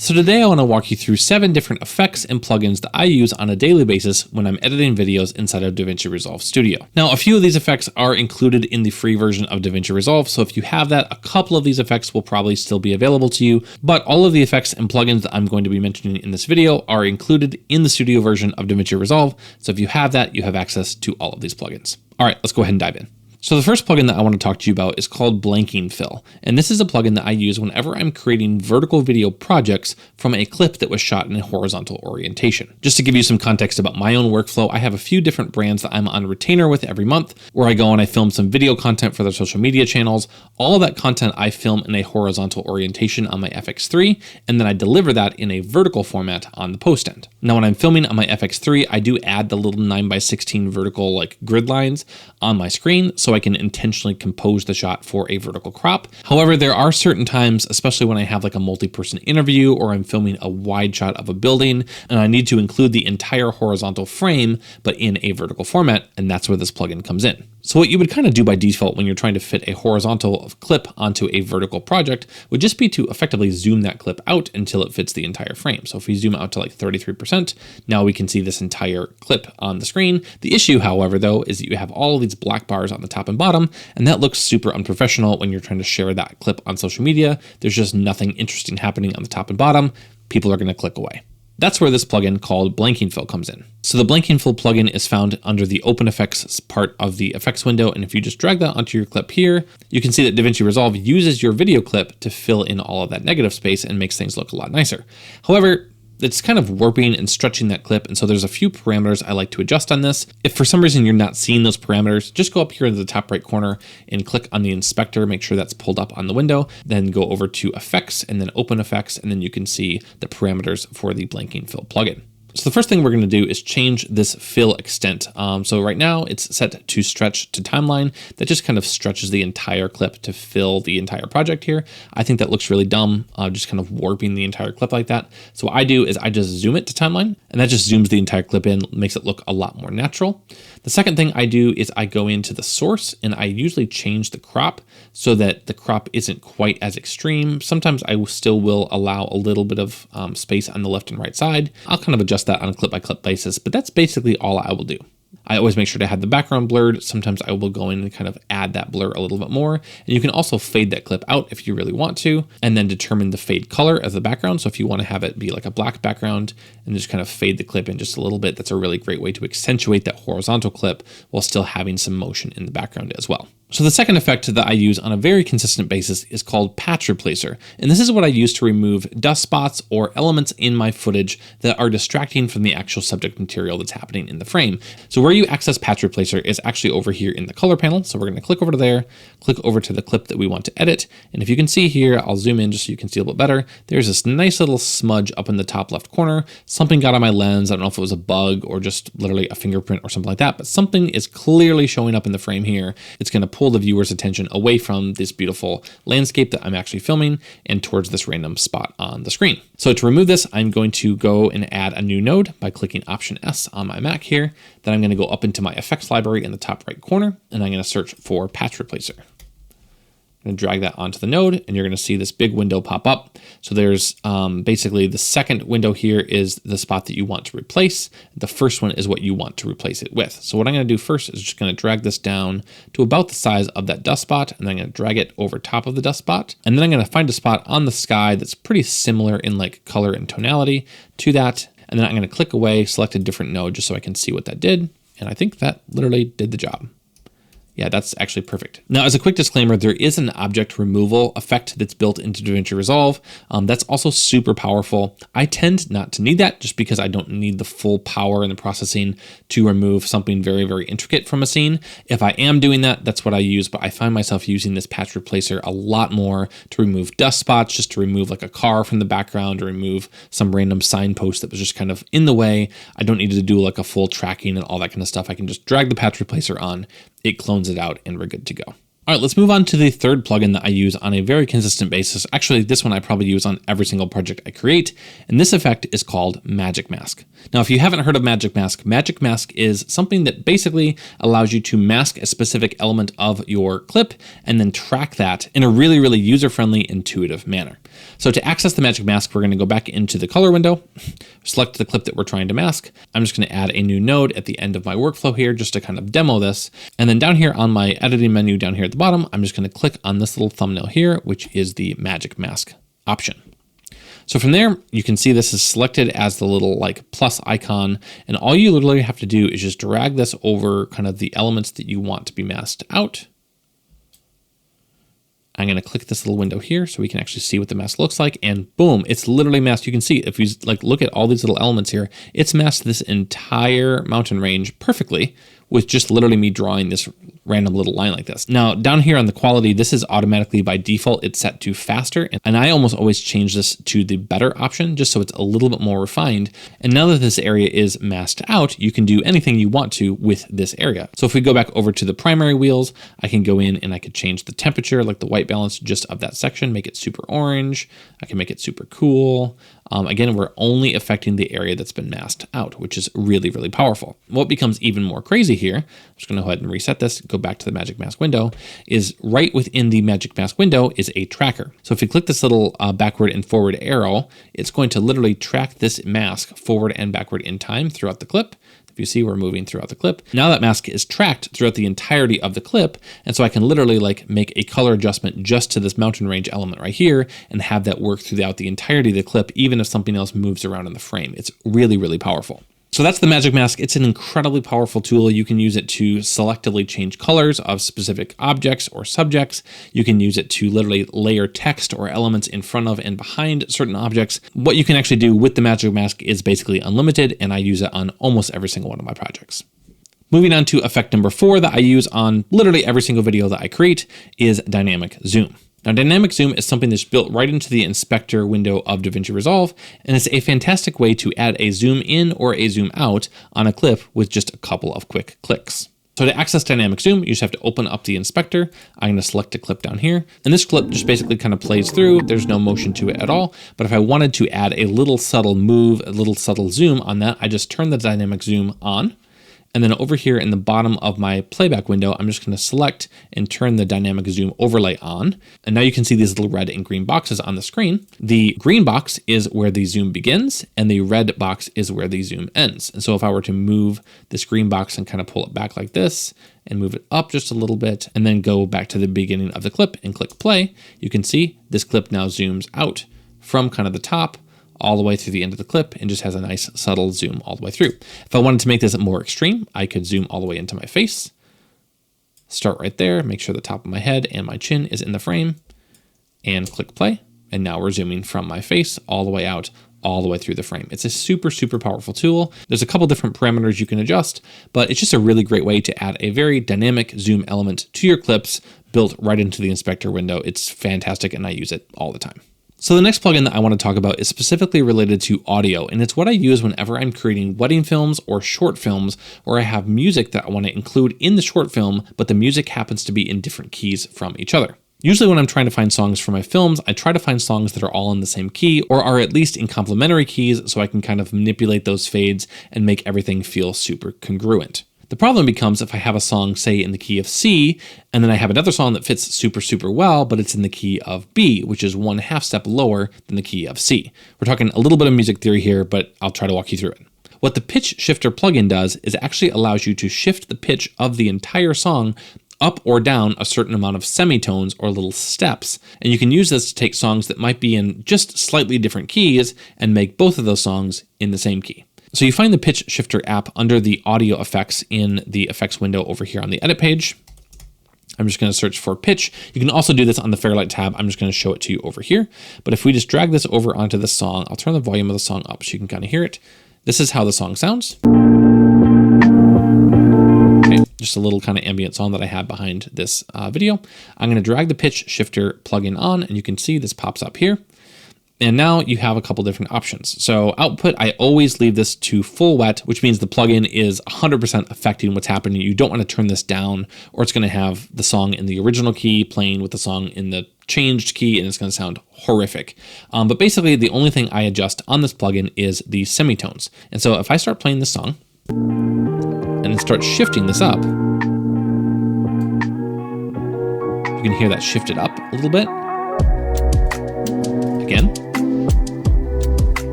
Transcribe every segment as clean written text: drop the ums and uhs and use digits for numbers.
So today I want to walk you through 7 different effects and plugins that I use on a daily basis when I'm editing videos inside of Davinci Resolve Studio. Now, a few of these effects are included in the free version of Davinci Resolve, so if you have that, a couple of these effects will probably still be available to you, but all of the effects and plugins that I'm going to be mentioning in this video are included in the studio version of Davinci Resolve, so if you have that, you have access to all of these plugins. All right, let's go ahead and dive in. So the first plugin that I want to talk to you about is called Blanking Fill. And this is a plugin that I use whenever I'm creating vertical video projects from a clip that was shot in a horizontal orientation. Just to give you some context about my own workflow, I have a few different brands that I'm on retainer with every month, where I go and I film some video content for their social media channels. All of that content I film in a horizontal orientation on my FX3, and then I deliver that in a vertical format on the post end. Now, when I'm filming on my FX3, I do add the little 9x16 vertical like grid lines on my screen, so I can intentionally compose the shot for a vertical crop. However, there are certain times, especially when I have like a multi-person interview or I'm filming a wide shot of a building and I need to include the entire horizontal frame, but in a vertical format, and that's where this plugin comes in. So what you would kind of do by default when you're trying to fit a horizontal clip onto a vertical project would just be to effectively zoom that clip out until it fits the entire frame. So if we zoom out to like 33%, now we can see this entire clip on the screen. The issue, however, though, is that you have all of these black bars on the top and bottom, and that looks super unprofessional when you're trying to share that clip on social media. There's just nothing interesting happening on the top and bottom. People are going to click away. That's where this plugin called Blanking Fill comes in. So the Blanking Fill plugin is found under the Open Effects part of the effects window, and if you just drag that onto your clip here, you can see that Davinci Resolve uses your video clip to fill in all of that negative space and makes things look a lot nicer. However, it's kind of warping and stretching that clip, and so there's a few parameters I like to adjust on this. If for some reason you're not seeing those parameters, just go up here in the top right corner and click on the inspector, make sure that's pulled up on the window, then go over to Effects and then Open Effects, and then you can see the parameters for the Blanking Fill plugin. So the first thing we're going to do is change this fill extent. So right now it's set to stretch to timeline. That just kind of stretches the entire clip to fill the entire project here. I think that looks really dumb, just kind of warping the entire clip like that. So what I do is I just zoom it to timeline, and that just zooms the entire clip in, makes it look a lot more natural. The second thing I do is I go into the source and I usually change the crop so that the crop isn't quite as extreme. Sometimes I still will allow a little bit of space on the left and right side. I'll kind of adjust that on a clip by clip basis, but that's basically all I will do. I always make sure to have the background blurred. Sometimes I will go in and kind of add that blur a little bit more. And you can also fade that clip out if you really want to, and then determine the fade color as the background. So if you want to have it be like a black background and just kind of fade the clip in just a little bit, that's a really great way to accentuate that horizontal clip while still having some motion in the background as well. So the second effect that I use on a very consistent basis is called Patch Replacer. And this is what I use to remove dust spots or elements in my footage that are distracting from the actual subject material that's happening in the frame. So where you access Patch Replacer is actually over here in the color panel. So we're going to click over to there, click over to the clip that we want to edit. And if you can see here, I'll zoom in just so you can see a little bit better. There's this nice little smudge up in the top left corner. Something got on my lens. I don't know if it was a bug or just literally a fingerprint or something like that, but something is clearly showing up in the frame here. It's going to pull the viewer's attention away from this beautiful landscape that I'm actually filming and towards this random spot on the screen. So to remove this, I'm going to go and add a new node by clicking Option S on my Mac here. Then I'm going to go up into my effects library in the top right corner, and I'm going to search for Patch Replacer. I'm going to drag that onto the node, and you're going to see this big window pop up. So there's basically the second window here is the spot that you want to replace. The first one is what you want to replace it with. So what I'm going to do first is just going to drag this down to about the size of that dust spot, and then I'm going to drag it over top of the dust spot. And then I'm going to find a spot on the sky that's pretty similar in like color and tonality to that. And then I'm going to click away, select a different node just so I can see what that did. And I think that literally did the job. Yeah, that's actually perfect. Now, as a quick disclaimer, there is an object removal effect that's built into Davinci Resolve. That's also super powerful. I tend not to need that just because I don't need the full power in the processing to remove something very, very intricate from a scene. If I am doing that, that's what I use, but I find myself using this patch replacer a lot more to remove dust spots, just to remove like a car from the background or remove some random signpost that was just kind of in the way. I don't need to do like a full tracking and all that kind of stuff. I can just drag the patch replacer on, it clones it out, and we're good to go. All right, let's move on to the third plugin that I use on a very consistent basis. Actually, this one I probably use on every single project I create, and this effect is called Magic Mask. Now, if you haven't heard of Magic Mask is something that basically allows you to mask a specific element of your clip and then track that in a really, really user-friendly, intuitive manner. So to access the Magic Mask, we're going to go back into the color window, select the clip that we're trying to mask. I'm just going to add a new node at the end of my workflow here just to kind of demo this. And then down here on my editing menu down here at the bottom, I'm just going to click on this little thumbnail here, which is the Magic Mask option. So from there, you can see this is selected as the little like plus icon. And all you literally have to do is just drag this over kind of the elements that you want to be masked out. I'm going to click this little window here so we can actually see what the mask looks like, and boom, it's literally masked. You can see if you like look at all these little elements here, it's masked this entire mountain range perfectly with just literally me drawing this random little line like this. Now down here on the quality, this is automatically by default, it's set to faster. And I almost always change this to the better option just so it's a little bit more refined. And now that this area is masked out, you can do anything you want to with this area. So if we go back over to the primary wheels, I can go in and I could change the temperature, like the white balance just of that section, make it super orange. I can make it super cool. Again, we're only affecting the area that's been masked out, which is really, really powerful. What becomes even more crazy here, I'm just going to go ahead and reset this, go back to the Magic Mask window, is right within the Magic Mask window is a tracker. So if you click this little backward and forward arrow, it's going to literally track this mask forward and backward in time throughout the clip. You see we're moving throughout the clip. Now that mask is tracked throughout the entirety of the clip. And so I can literally like make a color adjustment just to this mountain range element right here and have that work throughout the entirety of the clip, even if something else moves around in the frame. It's really, really powerful. So that's the Magic Mask. It's an incredibly powerful tool. You can use it to selectively change colors of specific objects or subjects. You can use it to literally layer text or elements in front of and behind certain objects. What you can actually do with the Magic Mask is basically unlimited, and I use it on almost every single one of my projects. Moving on to effect number 4 that I use on literally every single video that I create is dynamic zoom. Now, dynamic zoom is something that's built right into the inspector window of Davinci Resolve, and it's a fantastic way to add a zoom in or a zoom out on a clip with just a couple of quick clicks. So to access dynamic zoom, you just have to open up the inspector. I'm going to select a clip down here, and this clip just basically kind of plays through. There's no motion to it at all. But if I wanted to add a little subtle move, a little subtle zoom on that, I just turn the dynamic zoom on. And then over here in the bottom of my playback window, I'm just going to select and turn the dynamic zoom overlay on. And now you can see these little red and green boxes on the screen. The green box is where the zoom begins, and the red box is where the zoom ends. And so if I were to move this green box and kind of pull it back like this and move it up just a little bit, and then go back to the beginning of the clip and click play, you can see this clip now zooms out from kind of the top all the way through the end of the clip and just has a nice subtle zoom all the way through. If I wanted to make this more extreme, I could zoom all the way into my face, start right there, make sure the top of my head and my chin is in the frame, and click play. And now we're zooming from my face all the way out, all the way through the frame. It's a super, super powerful tool. There's a couple different parameters you can adjust, but it's just a really great way to add a very dynamic zoom element to your clips built right into the inspector window. It's fantastic, and I use it all the time. So the next plugin that I want to talk about is specifically related to audio, and it's what I use whenever I'm creating wedding films or short films where I have music that I want to include in the short film, but the music happens to be in different keys from each other. Usually when I'm trying to find songs for my films, I try to find songs that are all in the same key or are at least in complementary keys so I can kind of manipulate those fades and make everything feel super congruent. The problem becomes if I have a song, say, in the key of C, and then I have another song that fits super, super well, but it's in the key of B, which is 1/2 step lower than the key of C. We're talking a little bit of music theory here, but I'll try to walk you through it. What the pitch shifter plugin does is it actually allows you to shift the pitch of the entire song up or down a certain amount of semitones or little steps. And you can use this to take songs that might be in just slightly different keys and make both of those songs in the same key. So you find the Pitch Shifter app under the audio effects in the effects window over here on the edit page. I'm just going to search for pitch. You can also do this on the Fairlight tab. I'm just going to show it to you over here. But if we just drag this over onto the song, I'll turn the volume of the song up so you can kind of hear it. This is how the song sounds. Okay, just a little kind of ambient song that I have behind this video. I'm going to drag the Pitch Shifter plugin on, and you can see this pops up here. And now you have a couple different options. So output, I always leave this to full wet, which means the plugin is 100% affecting what's happening. You don't want to turn this down, or it's going to have the song in the original key playing with the song in the changed key, and it's going to sound horrific. But basically the only thing I adjust on this plugin is the semitones. And so if I start playing this song and start shifting this up, you can hear that shifted up a little bit. Again.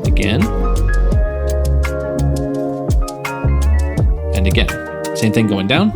Again. And again. Same thing going down.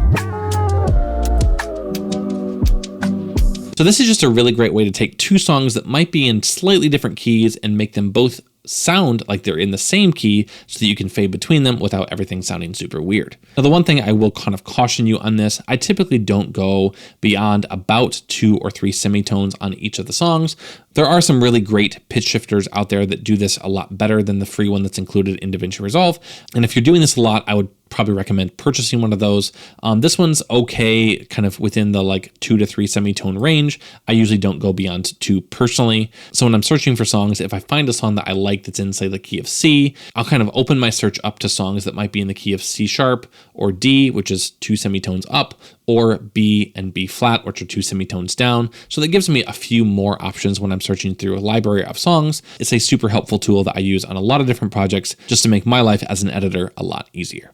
So this is just a really great way to take two songs that might be in slightly different keys and make them both sound like they're in the same key so that you can fade between them without everything sounding super weird. Now, the one thing I will kind of caution you on this, I typically don't go beyond about 2 or 3 semitones on each of the songs. There are some really great pitch shifters out there that do this a lot better than the free one that's included in Davinci Resolve. And if you're doing this a lot, I would probably recommend purchasing one of those. This one's okay, kind of within the like 2 to 3 semitone range. I usually don't go beyond 2 personally. So when I'm searching for songs, if I find a song that I like that's in, say, the key of C, I'll kind of open my search up to songs that might be in the key of C sharp or D, which is 2 semitones up, or B and B flat, which are 2 semitones down. So that gives me a few more options when I'm searching through a library of songs. It's a super helpful tool that I use on a lot of different projects just to make my life as an editor a lot easier.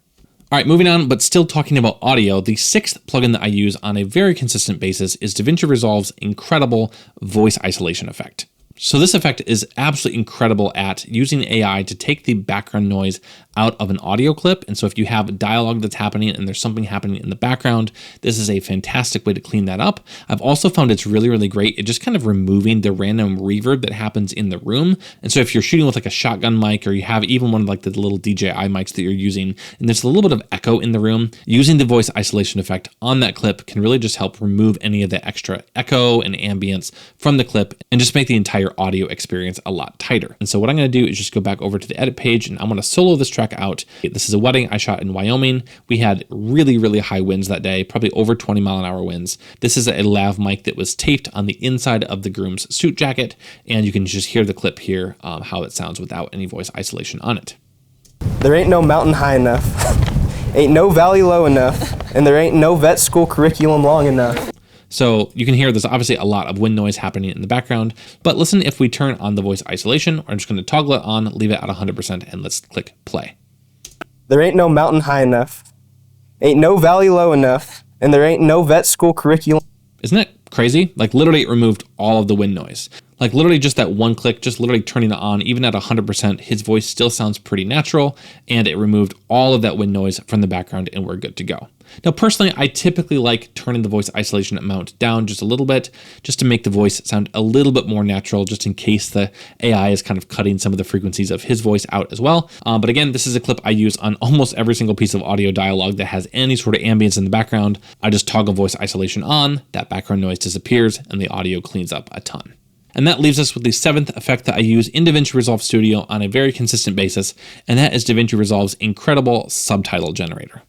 All right, moving on, but still talking about audio, the 6th plugin that I use on a very consistent basis is Davinci Resolve's incredible voice isolation effect. So this effect is absolutely incredible at using AI to take the background noise out of an audio clip. And so if you have dialogue that's happening and there's something happening in the background, this is a fantastic way to clean that up. I've also found it's really, really great at just kind of removing the random reverb that happens in the room. And so if you're shooting with like a shotgun mic, or you have even one of like the little DJI mics that you're using, and there's a little bit of echo in the room, using the voice isolation effect on that clip can really just help remove any of the extra echo and ambience from the clip and just make the entire audio experience a lot tighter. And so what I'm going to do is just go back over to the edit page, and I'm going to solo this track out. This is a wedding I shot in Wyoming. We had really, really high winds that day, probably over 20-mile-an-hour winds. This is a lav mic that was taped on the inside of the groom's suit jacket, and you can just hear the clip here, how it sounds without any voice isolation on it. There ain't no mountain high enough, ain't no valley low enough, and there ain't no vet school curriculum long enough. So you can hear there's obviously a lot of wind noise happening in the background, but listen, if we turn on the voice isolation, I'm just going to toggle it on, leave it at 100%, and let's click play. There ain't no mountain high enough, ain't no valley low enough, and there ain't no vet school curriculum. Isn't that crazy? Like literally it removed all of the wind noise. Like literally just that one click, just literally turning it on, even at 100%, his voice still sounds pretty natural, and it removed all of that wind noise from the background, and we're good to go. Now, personally, I typically like turning the voice isolation amount down just a little bit, just to make the voice sound a little bit more natural, just in case the AI is kind of cutting some of the frequencies of his voice out as well. But again, this is a clip I use on almost every single piece of audio dialogue that has any sort of ambience in the background. I just toggle voice isolation on, that background noise disappears, and the audio cleans up a ton. And that leaves us with the 7th effect that I use in Davinci Resolve Studio on a very consistent basis, and that is Davinci Resolve's incredible subtitle generator.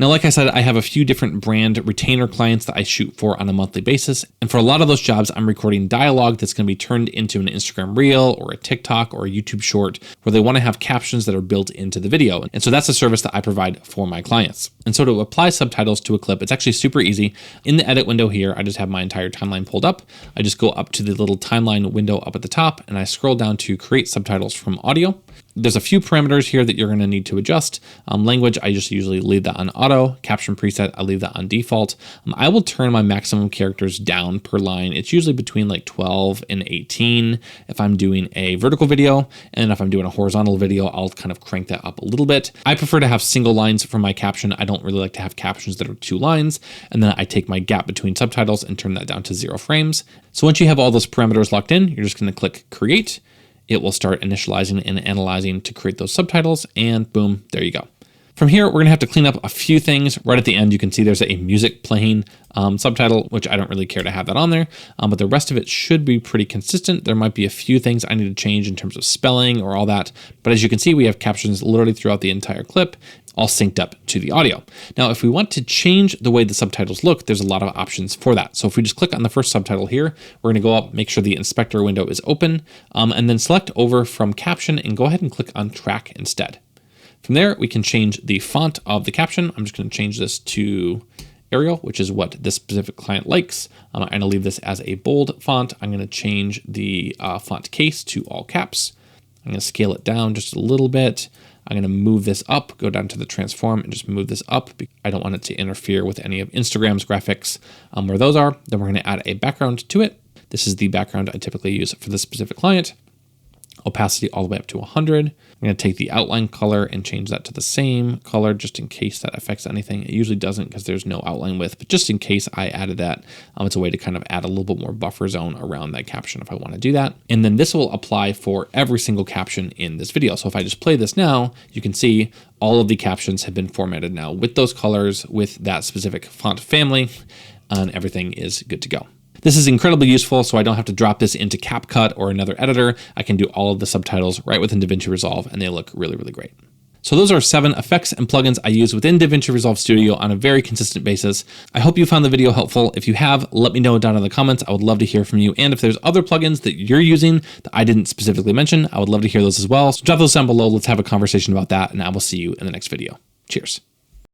Now, like I said, I have a few different brand retainer clients that I shoot for on a monthly basis. And for a lot of those jobs, I'm recording dialogue that's going to be turned into an Instagram reel or a TikTok or a YouTube short where they want to have captions that are built into the video. And so that's a service that I provide for my clients. And so to apply subtitles to a clip, it's actually super easy. In the edit window here, I just have my entire timeline pulled up. I just go up to the little timeline window up at the top, and I scroll down to create subtitles from audio. There's a few parameters here that you're going to need to adjust. Language, I just usually leave that on auto. Caption preset, I leave that on default. I will turn my maximum characters down per line. It's usually between like 12 and 18 if I'm doing a vertical video. And if I'm doing a horizontal video, I'll kind of crank that up a little bit. I prefer to have single lines for my caption. I don't really like to have captions that are 2 lines. And then I take my gap between subtitles and turn that down to 0 frames. So once you have all those parameters locked in, you're just going to click create. It will start initializing and analyzing to create those subtitles, and boom, there you go. From here, we're going to have to clean up a few things. Right at the end, you can see there's a music playing subtitle, which I don't really care to have that on there, but the rest of it should be pretty consistent. There might be a few things I need to change in terms of spelling or all that, but as you can see, we have captions literally throughout the entire clip, all synced up to the audio. Now, if we want to change the way the subtitles look, there's a lot of options for that. So if we just click on the first subtitle here, we're gonna go up, make sure the inspector window is open, and then select over from caption and go ahead and click on track instead. From there, we can change the font of the caption. I'm just gonna change this to Arial, which is what this specific client likes. I'm gonna leave this as a bold font. I'm gonna change the font case to all caps. I'm gonna scale it down just a little bit. I'm gonna move this up, go down to the transform and just move this up. I don't want it to interfere with any of Instagram's graphics where those are. Then we're gonna add a background to it. This is the background I typically use for this specific client. Opacity all the way up to 100. I'm going to take the outline color and change that to the same color just in case that affects anything. It usually doesn't because there's no outline width, but just in case I added that, it's a way to kind of add a little bit more buffer zone around that caption if I want to do that. And then this will apply for every single caption in this video. So if I just play this now, you can see all of the captions have been formatted now with those colors, with that specific font family, and everything is good to go. This is incredibly useful, so I don't have to drop this into CapCut or another editor. I can do all of the subtitles right within Davinci Resolve, and they look really, really great. So those are 7 effects and plugins I use within Davinci Resolve Studio on a very consistent basis. I hope you found the video helpful. If you have, let me know down in the comments. I would love to hear from you. And if there's other plugins that you're using that I didn't specifically mention, I would love to hear those as well. So drop those down below. Let's have a conversation about that, and I will see you in the next video. Cheers.